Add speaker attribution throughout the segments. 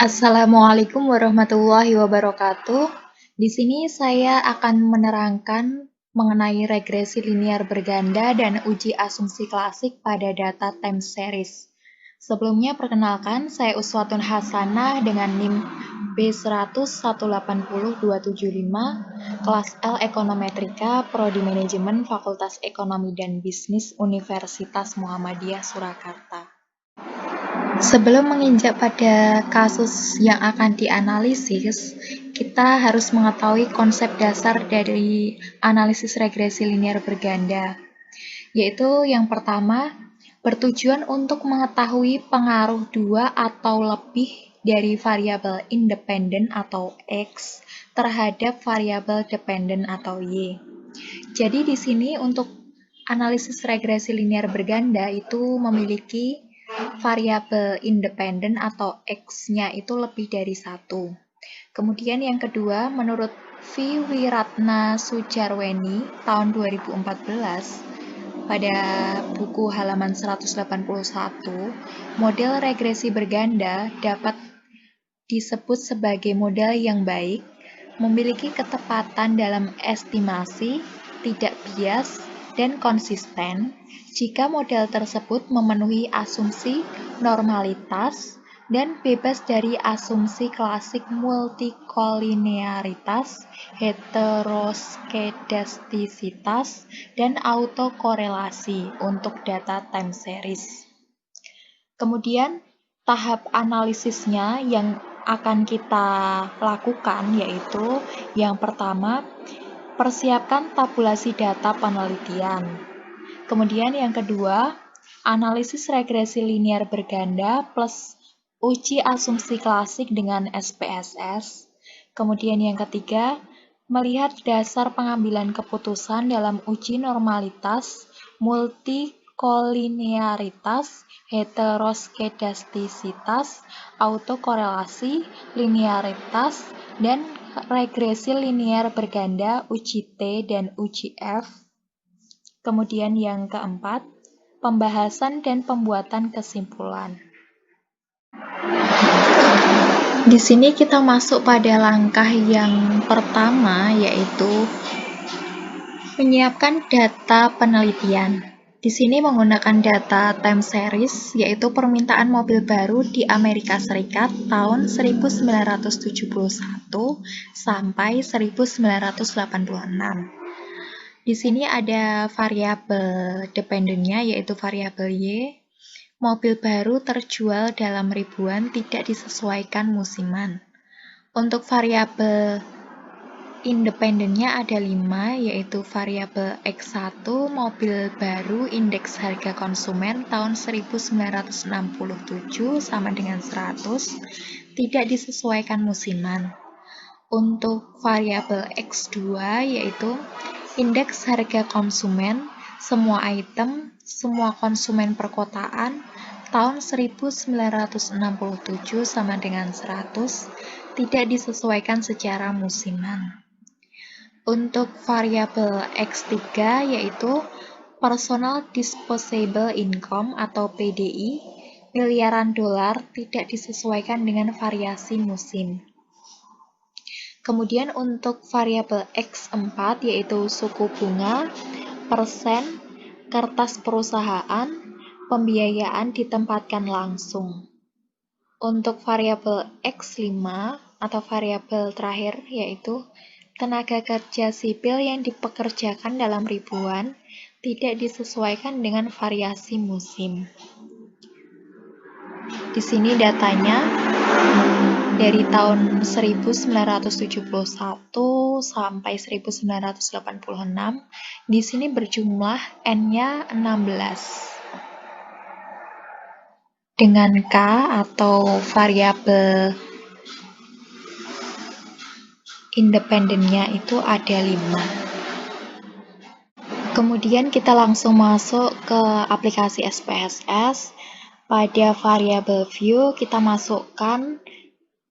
Speaker 1: Assalamualaikum warahmatullahi wabarakatuh. Di sini saya akan menerangkan mengenai regresi linear berganda dan uji asumsi klasik pada data time series. Sebelumnya perkenalkan, saya Uswatun Hasanah dengan NIM B100180275, kelas L Ekonometrika, Prodi Manajemen, Fakultas Ekonomi dan Bisnis, Universitas Muhammadiyah Surakarta. Sebelum menginjak pada kasus yang akan dianalisis, kita harus mengetahui konsep dasar dari analisis regresi linear berganda, yaitu yang pertama, bertujuan untuk mengetahui pengaruh dua atau lebih dari variabel independen atau X terhadap variabel dependen atau Y. Jadi di sini untuk analisis regresi linear berganda itu memiliki variabel independen atau X-nya itu lebih dari satu. Kemudian yang kedua, menurut V. Wiratna Sujarweni tahun 2014, pada buku halaman 181, model regresi berganda dapat disebut sebagai model yang baik, memiliki ketepatan dalam estimasi, tidak bias, dan konsisten jika model tersebut memenuhi asumsi normalitas dan bebas dari asumsi klasik multikolinearitas, heteroskedastisitas, dan autokorelasi untuk data time series. Kemudian tahap analisisnya yang akan kita lakukan yaitu yang pertama, persiapkan tabulasi data penelitian. Kemudian yang kedua, analisis regresi linear berganda plus uji asumsi klasik dengan SPSS. Kemudian yang ketiga, melihat dasar pengambilan keputusan dalam uji normalitas, multikolinearitas, heteroskedastisitas, autokorelasi, linearitas, dan regresi linear berganda uji T dan uji F. Kemudian yang keempat, pembahasan dan pembuatan kesimpulan. Di sini kita masuk pada langkah yang pertama, yaitu menyiapkan data penelitian. Di sini menggunakan data time series, yaitu permintaan mobil baru di Amerika Serikat tahun 1971 sampai 1986. Di sini ada variabel dependennya, yaitu variabel Y. Mobil baru terjual dalam ribuan, tidak disesuaikan musiman. Untuk variabel independennya ada 5, yaitu variabel X1, mobil baru indeks harga konsumen tahun 1967 sama dengan 100, tidak disesuaikan musiman. Untuk variabel X2 yaitu indeks harga konsumen, semua item, semua konsumen perkotaan tahun 1967 sama dengan 100, tidak disesuaikan secara musiman. Untuk variabel X3 yaitu Personal Disposable Income atau PDI, miliaran dolar, tidak disesuaikan dengan variasi musim. Kemudian untuk variabel X4 yaitu suku bunga, persen, kertas perusahaan, pembiayaan ditempatkan langsung. Untuk variabel X5 atau variabel terakhir yaitu tenaga kerja sipil yang dipekerjakan dalam ribuan, tidak disesuaikan dengan variasi musim. Di sini datanya dari tahun 1971 sampai 1986. Di sini berjumlah N-nya 16. Dengan K atau variabel independennya itu ada 5. Kemudian kita langsung masuk ke aplikasi SPSS. Pada variabel view kita masukkan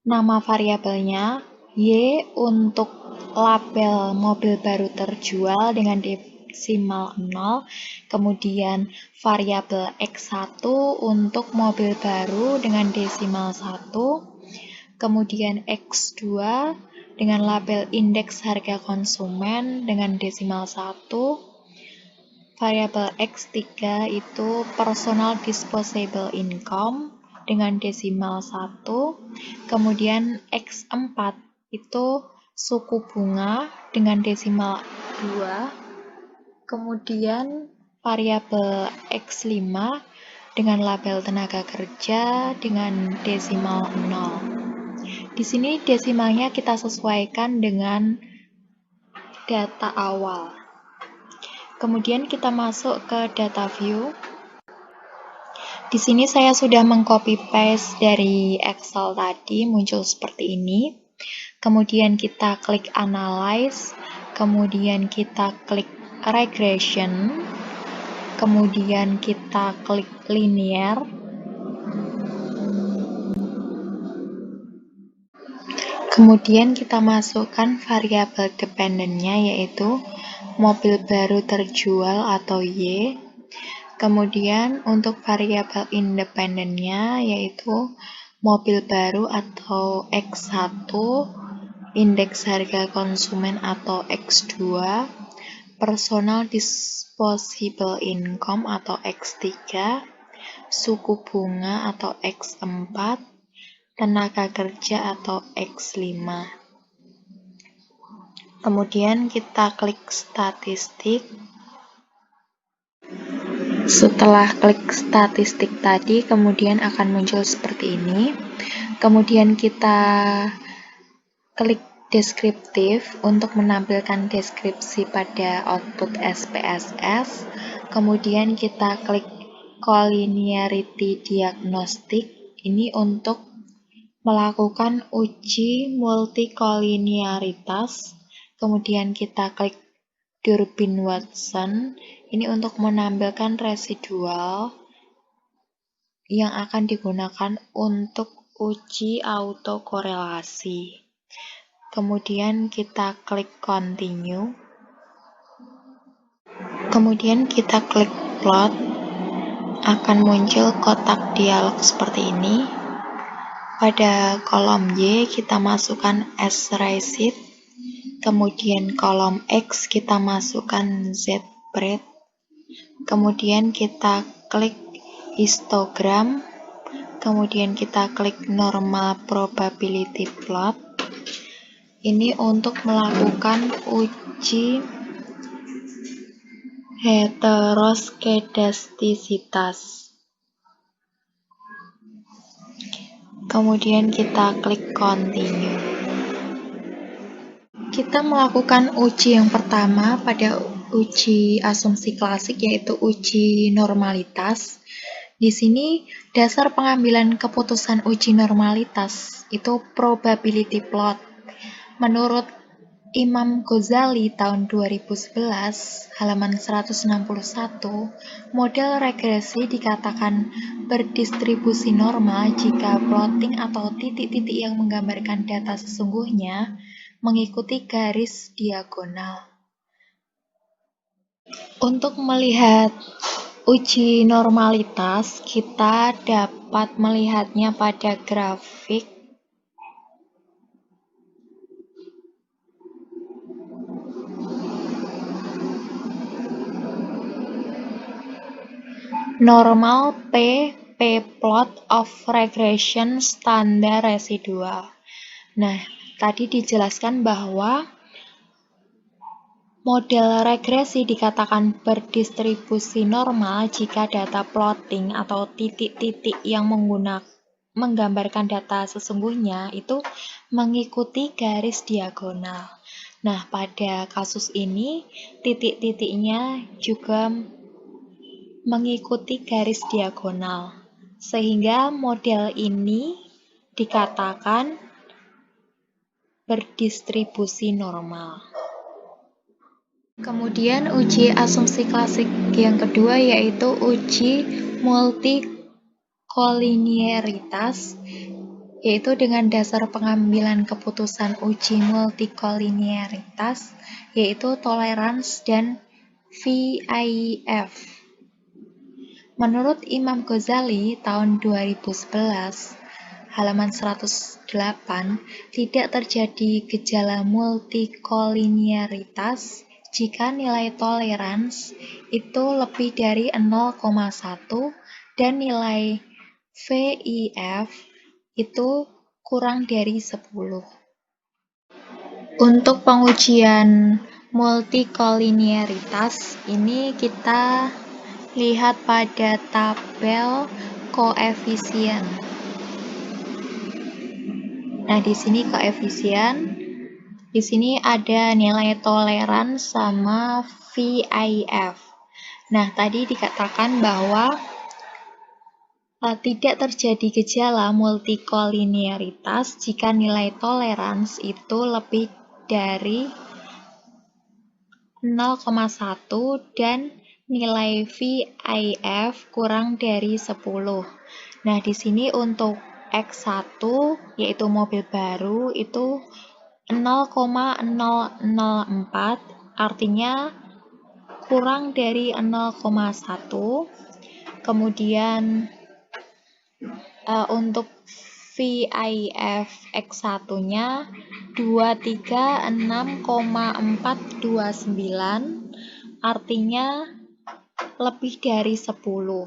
Speaker 1: nama variabelnya Y untuk label mobil baru terjual dengan desimal 0. Kemudian variabel X1 untuk mobil baru dengan desimal 1. kemudian X2 dengan label indeks harga konsumen dengan desimal 1, variabel X3 itu personal disposable income dengan desimal 1, kemudian X4 itu suku bunga dengan desimal 2, kemudian variabel X5 dengan label tenaga kerja dengan desimal 0. Di sini desimalnya kita sesuaikan dengan data awal. Kemudian kita masuk ke data view. Di sini saya sudah mengcopy paste dari Excel tadi, muncul seperti ini. Kemudian kita klik analyze, kemudian kita klik regression, kemudian kita klik linear, kemudian kita masukkan variabel dependennya yaitu mobil baru terjual atau Y. Kemudian untuk variabel independennya yaitu mobil baru atau X1, indeks harga konsumen atau X2, personal disposable income atau X3, suku bunga atau X4, tenaga kerja atau X5. Kemudian kita klik statistik. Setelah klik statistik tadi, kemudian akan muncul seperti ini. Kemudian kita klik deskriptif untuk menampilkan deskripsi pada output SPSS. Kemudian kita klik collinearity diagnostic. Ini untuk melakukan uji multikolinearitas. Kemudian kita klik Durbin-Watson. Ini untuk menampilkan residual yang akan digunakan untuk uji autokorelasi. Kemudian kita klik continue. Kemudian kita klik plot. Akan muncul kotak dialog seperti ini. Pada kolom Y kita masukkan S receipt. Kemudian kolom X kita masukkan Z spread. Kemudian kita klik histogram, kemudian kita klik normal probability plot. Ini untuk melakukan uji heteroskedastisitas. Kemudian kita klik continue. Kita melakukan uji yang pertama pada uji asumsi klasik yaitu uji normalitas. Di sini dasar pengambilan keputusan uji normalitas itu probability plot. Menurut Imam Ghazali tahun 2011, halaman 161, model regresi dikatakan berdistribusi normal jika plotting atau titik-titik yang menggambarkan data sesungguhnya mengikuti garis diagonal. Untuk melihat uji normalitas, kita dapat melihatnya pada grafik. Normal P plot of regression standar residual. Nah, tadi dijelaskan bahwa model regresi dikatakan berdistribusi normal jika data plotting atau titik-titik yang menggambarkan data sesungguhnya itu mengikuti garis diagonal. Nah, pada kasus ini titik-titiknya juga mengikuti garis diagonal, sehingga model ini dikatakan berdistribusi normal. Kemudian uji asumsi klasik yang kedua yaitu uji multikolinearitas, yaitu dengan dasar pengambilan keputusan uji multikolinearitas, yaitu tolerance dan VIF. Menurut Imam Ghazali tahun 2011, halaman 108, tidak terjadi gejala multikolinearitas jika nilai tolerans itu lebih dari 0,1 dan nilai VIF itu kurang dari 10. Untuk pengujian multikolinearitas, ini kita lihat pada tabel koefisien. Nah, di sini koefisien, di sini ada nilai toleransi sama VIF. Nah, tadi dikatakan bahwa tidak terjadi gejala multikolinearitas jika nilai toleransi itu lebih dari 0,1 dan nilai VIF kurang dari 10. Nah, di sini untuk X1 yaitu mobil baru itu 0,004, artinya kurang dari 0,1. Kemudian untuk VIF X1-nya 236,429, artinya lebih dari 10.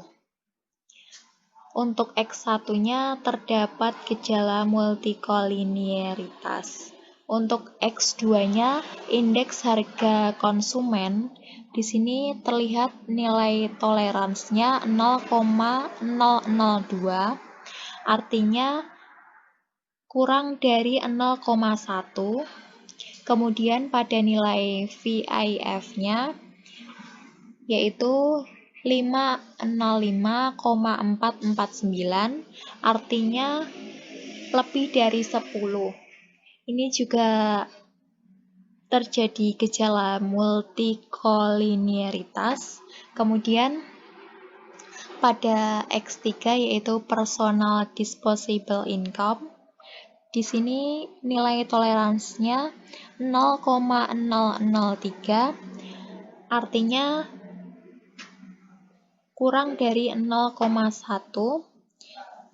Speaker 1: Untuk X1-nya terdapat gejala multikolinearitas. Untuk X2-nya indeks harga konsumen, di sini terlihat nilai toleransinya 0,002, artinya kurang dari 0,1. Kemudian pada nilai VIF-nya yaitu 505,449, artinya lebih dari 10. Ini juga terjadi gejala multikolinearitas. Kemudian pada X3 yaitu personal disposable income, di sini nilai toleransinya 0,003, artinya kurang dari 0,1.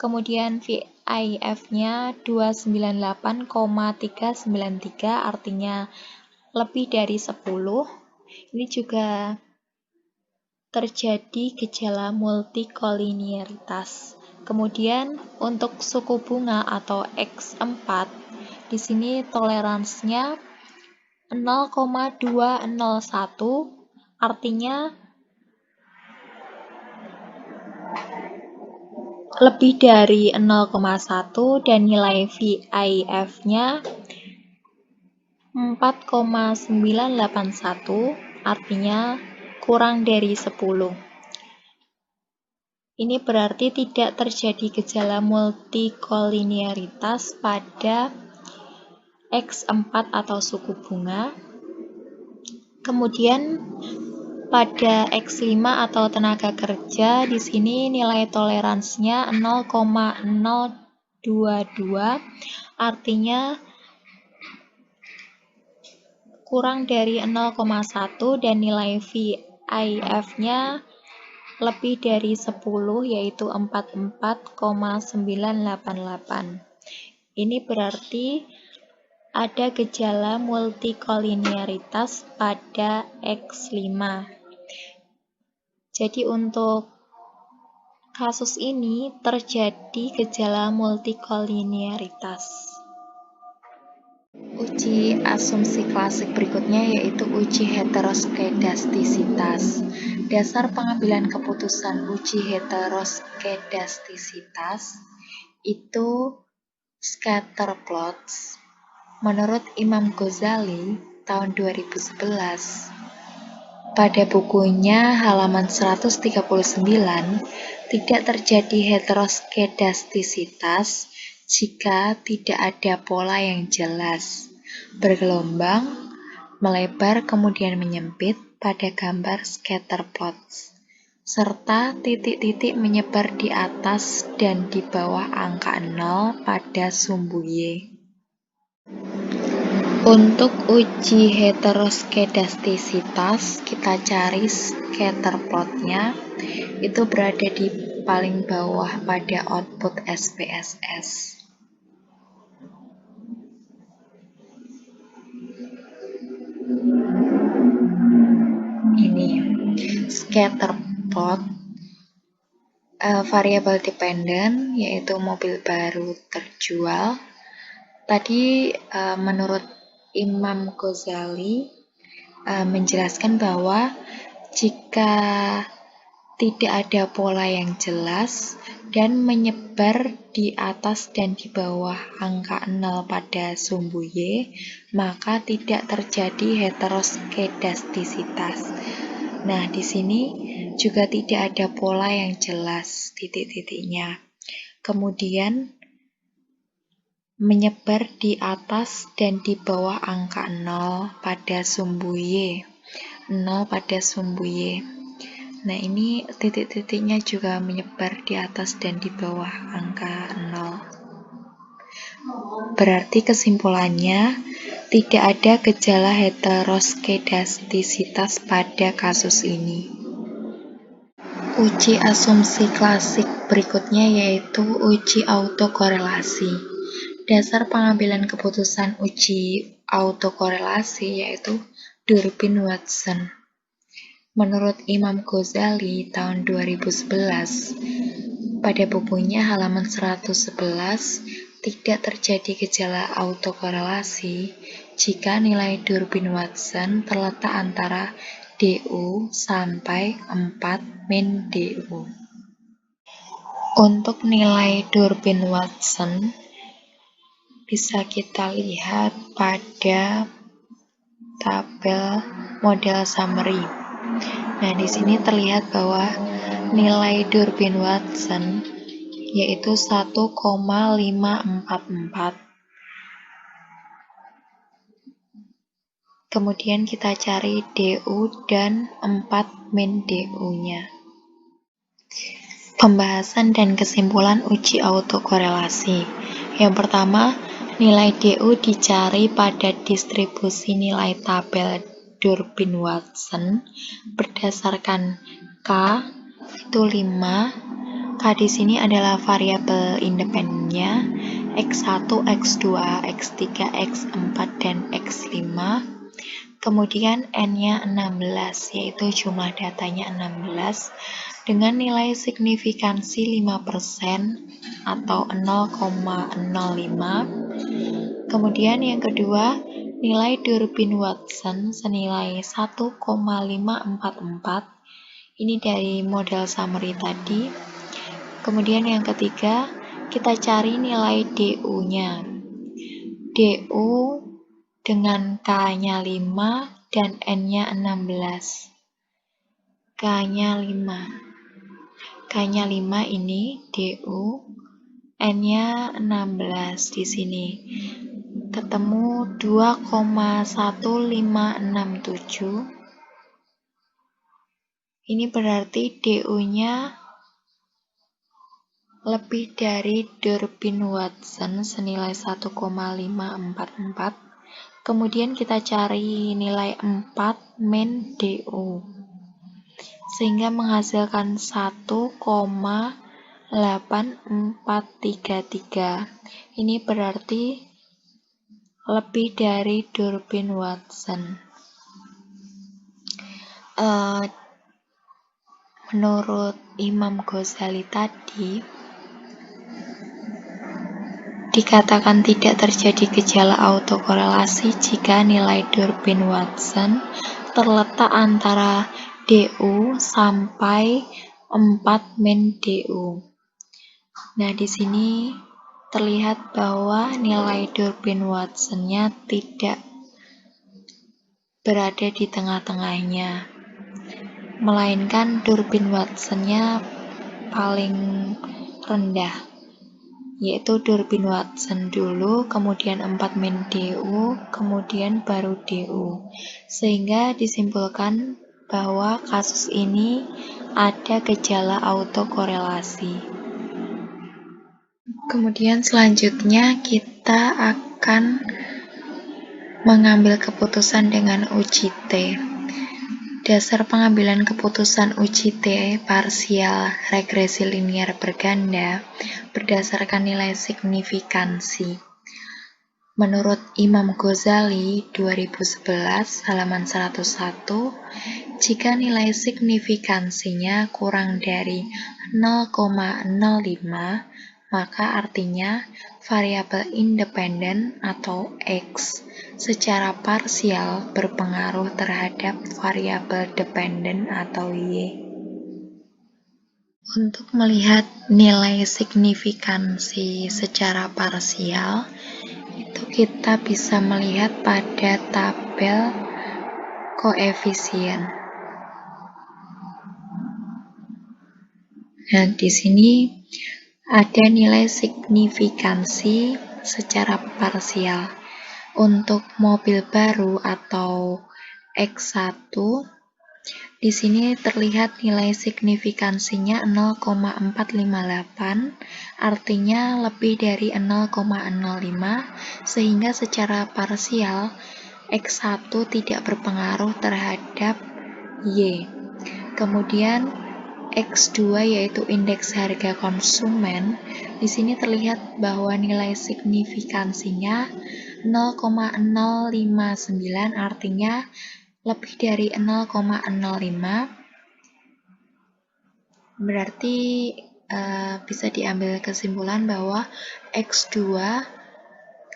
Speaker 1: Kemudian VIF-nya 298,393, artinya lebih dari 10. Ini juga terjadi gejala multikolinearitas. Kemudian untuk suku bunga atau X4, di sini toleransinya 0,201, artinya lebih dari 0,1 dan nilai VIF-nya 4,981, artinya kurang dari 10. Ini berarti tidak terjadi gejala multikolinearitas pada X4 atau suku bunga. Kemudian pada X5 atau tenaga kerja, di sini nilai toleransinya 0,022, artinya kurang dari 0,1 dan nilai VIF-nya lebih dari 10, yaitu 44,988. Ini berarti ada gejala multikolinearitas pada X5. Jadi untuk kasus ini terjadi gejala multikolinearitas. Uji asumsi klasik berikutnya yaitu uji heteroskedastisitas. Dasar pengambilan keputusan uji heteroskedastisitas itu scatter plots. Menurut Imam Ghazali tahun 2011, pada bukunya halaman 139, tidak terjadi heteroskedastisitas jika tidak ada pola yang jelas, bergelombang, melebar kemudian menyempit pada gambar scatter plots, serta titik-titik menyebar di atas dan di bawah angka 0 pada sumbu Y. Untuk uji heteroskedastisitas, kita cari scatter plotnya, itu berada di paling bawah pada output SPSS. scatter plot, variable dependent, yaitu mobil baru terjual. Tadi menurut Imam Ghazali menjelaskan bahwa jika tidak ada pola yang jelas dan menyebar di atas dan di bawah angka 0 pada sumbu Y, maka tidak terjadi heteroskedastisitas. Nah, di sini juga tidak ada pola yang jelas titik-titiknya. Kemudian menyebar di atas dan di bawah angka 0 pada sumbu Y. 0 pada sumbu Y. Nah, ini titik-titiknya juga menyebar di atas dan di bawah angka 0. Berarti kesimpulannya, tidak ada gejala heteroskedastisitas pada kasus ini. Uji asumsi klasik berikutnya yaitu uji autokorelasi. Dasar pengambilan keputusan uji autokorelasi yaitu Durbin-Watson. Menurut Imam Ghazali tahun 2011, pada bukunya halaman 111, tidak terjadi gejala autokorelasi jika nilai Durbin-Watson terletak antara DU sampai 4 min DU. Untuk nilai Durbin-Watson bisa kita lihat pada tabel model summary. Nah, di sini terlihat bahwa nilai Durbin-Watson yaitu 1,544. Kemudian kita cari DU dan 4 min DU-nya. Pembahasan dan kesimpulan uji autokorelasi. Yang pertama, nilai DU dicari pada distribusi nilai tabel Durbin-Watson berdasarkan K itu 5. K di sini adalah variabel independennya X1, X2, X3, X4, dan X5. Kemudian N-nya 16, yaitu jumlah datanya 16 dengan nilai signifikansi 5% atau 0,05. Kemudian yang kedua, nilai Durbin-Watson senilai 1,544. Ini dari model summary tadi. Kemudian yang ketiga, kita cari nilai DU-nya. DU dengan K-nya 5 dan N-nya 16. K-nya 5. K-nya 5 ini DU, N-nya 16 di sini. Ketemu 2,1567. Ini berarti DU-nya lebih dari Durbin-Watson senilai 1,544. Kemudian kita cari nilai 4 min DU. Sehingga menghasilkan 1,8433. Ini berarti lebih dari Durbin-Watson. Menurut Imam Ghazali tadi, dikatakan tidak terjadi gejala autokorelasi jika nilai Durbin-Watson terletak antara DU sampai 4 min DU. Nah, di sini terlihat bahwa nilai Durbin-Watson-nya tidak berada di tengah-tengahnya, melainkan Durbin-Watson-nya paling rendah, yaitu Durbin-Watson dulu, kemudian 4 min DU, kemudian baru DU. Sehingga disimpulkan bahwa kasus ini ada gejala autokorelasi. Kemudian selanjutnya kita akan mengambil keputusan dengan uji T. Dasar pengambilan keputusan uji T parsial regresi linier berganda berdasarkan nilai signifikansi. Menurut Imam Ghazali 2011 halaman 101, jika nilai signifikansinya kurang dari 0,05, maka artinya variabel independen atau X secara parsial berpengaruh terhadap variabel dependen atau Y. Untuk melihat nilai signifikansi secara parsial, itu kita bisa melihat pada tabel koefisien. Nah, di sini ada nilai signifikansi secara parsial. Untuk mobil baru atau X1, di sini terlihat nilai signifikansinya 0,458, artinya lebih dari 0,05, sehingga secara parsial X1 tidak berpengaruh terhadap Y. Kemudian X2 yaitu indeks harga konsumen, di sini terlihat bahwa nilai signifikansinya 0,059, artinya lebih dari 0,05, berarti bisa diambil kesimpulan bahwa X2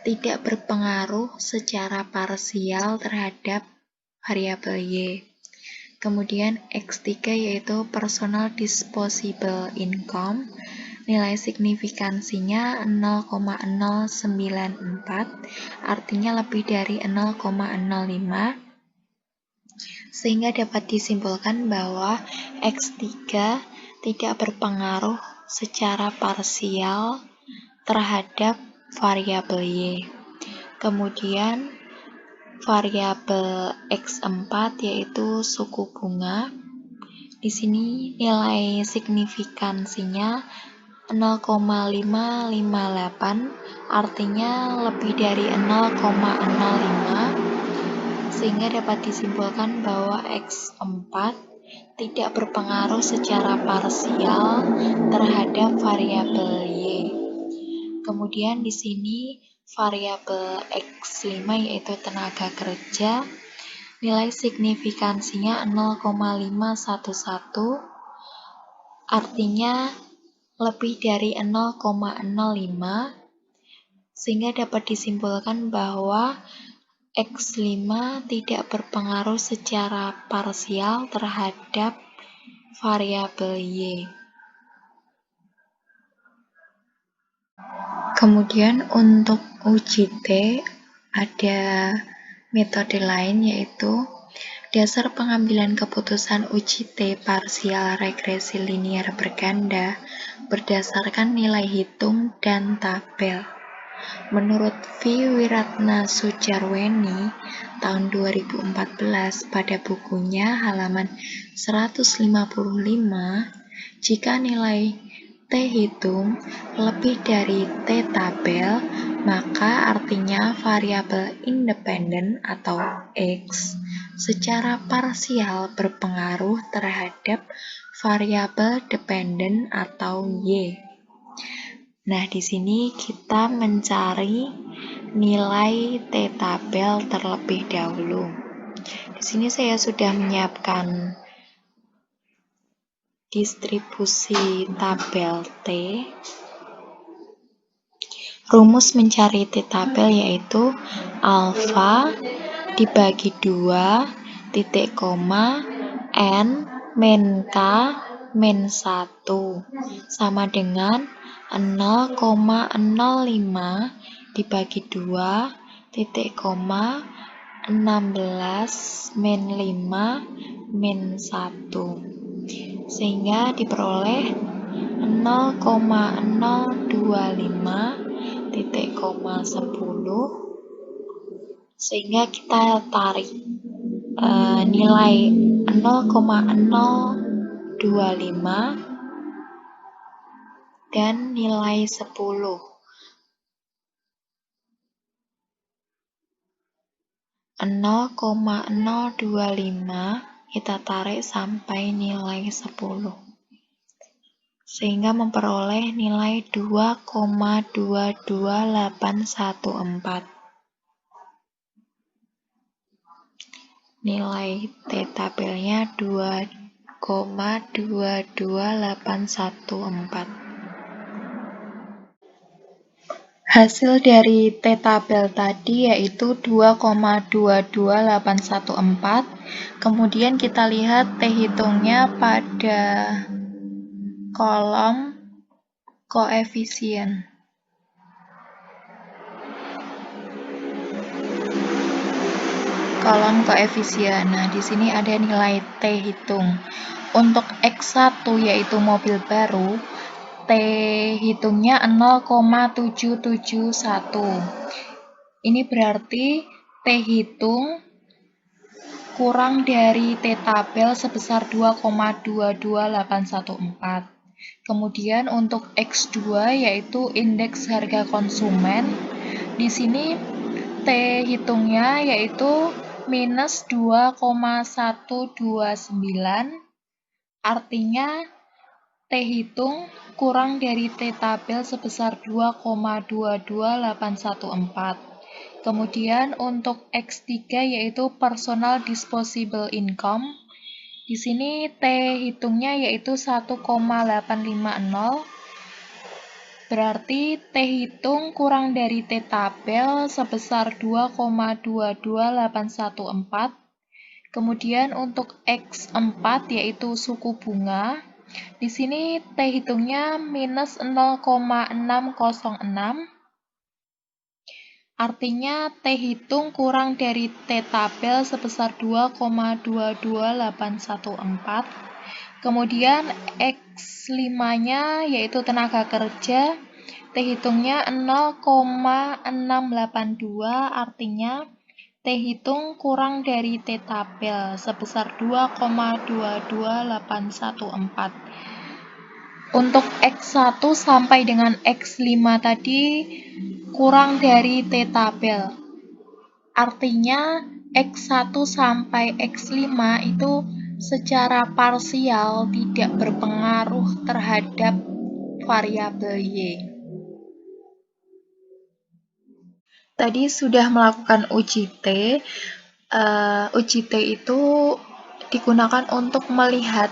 Speaker 1: tidak berpengaruh secara parsial terhadap variabel Y. Kemudian X3 yaitu personal disposable income, nilai signifikansinya 0,094, artinya lebih dari 0,05, sehingga dapat disimpulkan bahwa X3 tidak berpengaruh secara parsial terhadap variabel Y. Kemudian variabel X4 yaitu suku bunga. Di sini nilai signifikansinya 0,558, artinya lebih dari 0,05, sehingga dapat disimpulkan bahwa X4 tidak berpengaruh secara parsial terhadap variabel Y. Kemudian di sini variabel X5 yaitu tenaga kerja, nilai signifikansinya 0,511, artinya lebih dari 0,05, sehingga dapat disimpulkan bahwa X5 tidak berpengaruh secara parsial terhadap variabel Y. Kemudian untuk uji T ada metode lain yaitu dasar pengambilan keputusan uji T parsial regresi linier berganda berdasarkan nilai hitung dan tabel. Menurut V. Wiratna Sujarweni tahun 2014 pada bukunya halaman 155, jika nilai T hitung lebih dari T tabel, maka artinya variabel independen atau X secara parsial berpengaruh terhadap variabel dependen atau Y. Nah, di sini kita mencari nilai T tabel terlebih dahulu. Di sini saya sudah menyiapkan distribusi tabel T. Rumus mencari T tabel yaitu alfa dibagi 2 titik koma N min K min 1 sama dengan 0,05 dibagi 2 titik koma 16 min 5 min 1, sehingga diperoleh 0,025 titik koma 10, sehingga kita tarik nilai 0,025 dan nilai 10. 0,025 kita tarik sampai nilai 10, sehingga memperoleh nilai 2,22814. Nilai T tabelnya 2,22814. Hasil dari T tabel tadi yaitu 2,22814. Kemudian kita lihat T hitungnya pada kolom koefisien. Nah, di sini ada nilai T hitung. Untuk X1 yaitu mobil baru, T hitungnya 0,771. Ini berarti T hitung kurang dari T tabel sebesar 2,22814. Kemudian untuk X2 yaitu indeks harga konsumen. Di sini T hitungnya yaitu minus 2,129. Artinya T hitung kurang dari T tabel sebesar 2,22814. Kemudian untuk X3 yaitu personal disposable income. Di sini T hitungnya yaitu 1,850. Berarti T hitung kurang dari T tabel sebesar 2,22814. Kemudian untuk X4 yaitu suku bunga. Di sini T hitungnya minus 0,606. Artinya T hitung kurang dari T tabel sebesar 2,22814. Kemudian X5-nya yaitu tenaga kerja. T hitungnya 0,682. Artinya T hitung kurang dari T tabel sebesar 2,22814. Untuk X1 sampai dengan X5 tadi kurang dari T tabel. Artinya X1 sampai X5 itu secara parsial tidak berpengaruh terhadap variabel Y. Tadi sudah melakukan uji T. Uji T itu digunakan untuk melihat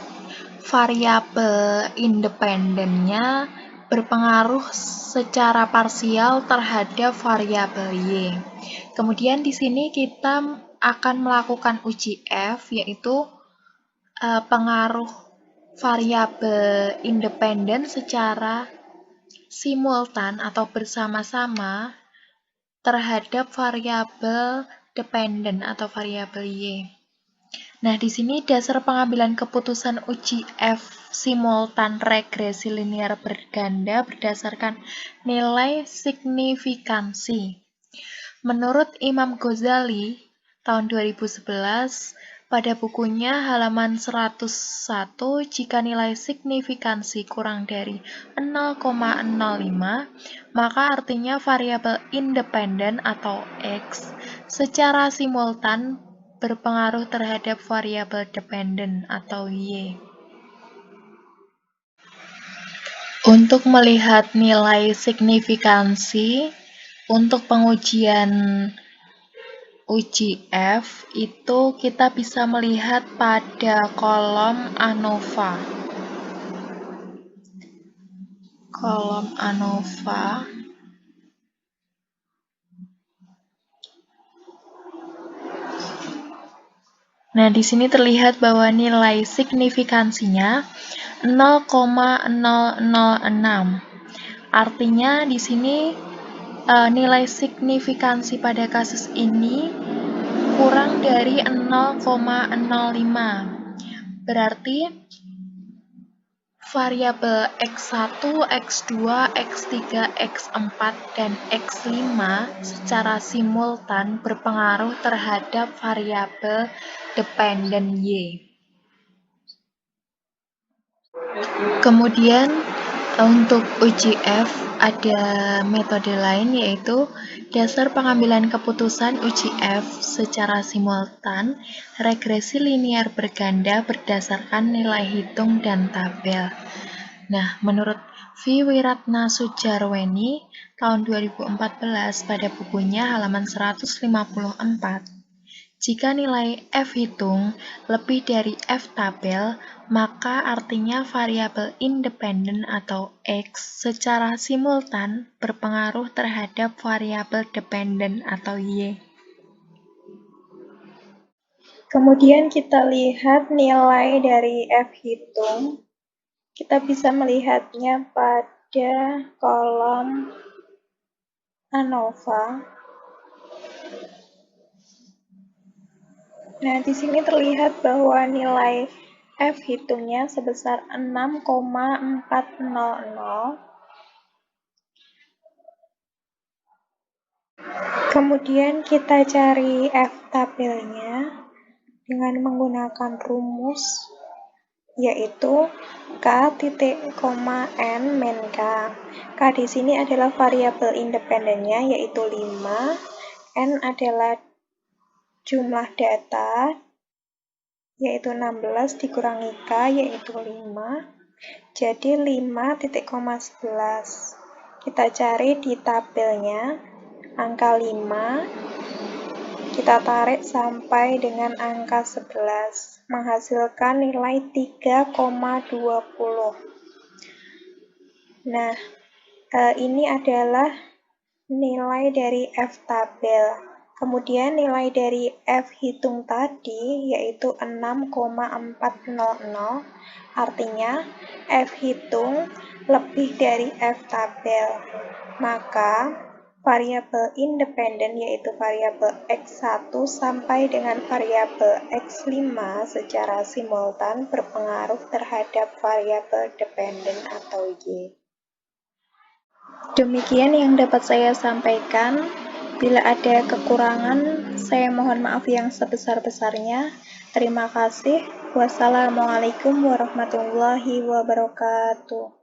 Speaker 1: variabel independennya berpengaruh secara parsial terhadap variabel Y. Kemudian di sini kita akan melakukan uji F, yaitu pengaruh variabel independen secara simultan atau bersama-sama terhadap variabel dependen atau variabel Y. Nah, di sini dasar pengambilan keputusan uji F simultan regresi linear berganda berdasarkan nilai signifikansi. Menurut Imam Ghazali tahun 2011, pada bukunya halaman 101, jika nilai signifikansi kurang dari 0,05, maka artinya variabel independen atau X secara simultan berpengaruh terhadap variabel dependen atau Y. Untuk melihat nilai signifikansi, untuk pengujian uji F itu kita bisa melihat pada kolom ANOVA. Kolom ANOVA. Nah, di sini terlihat bahwa nilai signifikansinya 0,006. Artinya di sini nilai signifikansi pada kasus ini kurang dari 0,05. Berarti variabel X1, X2, X3, X4, dan X5 secara simultan berpengaruh terhadap variabel dependen Y. Kemudian untuk uji F ada metode lain, yaitu dasar pengambilan keputusan uji F secara simultan regresi linear berganda berdasarkan nilai hitung dan tabel. Nah, menurut V. Wiratna Sujarweni tahun 2014 pada bukunya halaman 154, Jika nilai F hitung lebih dari F tabel, maka artinya variabel independen atau X secara simultan berpengaruh terhadap variabel dependen atau Y. Kemudian kita lihat nilai dari F hitung. Kita bisa melihatnya pada kolom ANOVA. Nah, di sini terlihat bahwa nilai F hitungnya sebesar 6,400. Kemudian kita cari F tabelnya dengan menggunakan rumus, yaitu K titik koma N min K. K di sini adalah variabel independennya, yaitu 5. N adalah jumlah data, yaitu 16 dikurangi K, yaitu 5. Jadi 5 titik koma 11. Kita cari di tabelnya angka 5. Kita tarik sampai dengan angka 11, menghasilkan nilai 3,20. Nah, ini adalah nilai dari F tabel. Kemudian nilai dari F hitung tadi yaitu 6,400, artinya F hitung lebih dari F tabel. Maka variabel independen yaitu variabel X1 sampai dengan variabel X5 secara simultan berpengaruh terhadap variabel dependen atau Y. Demikian yang dapat saya sampaikan. Bila ada kekurangan, saya mohon maaf yang sebesar-besarnya. Terima kasih. Wassalamualaikum warahmatullahi wabarakatuh.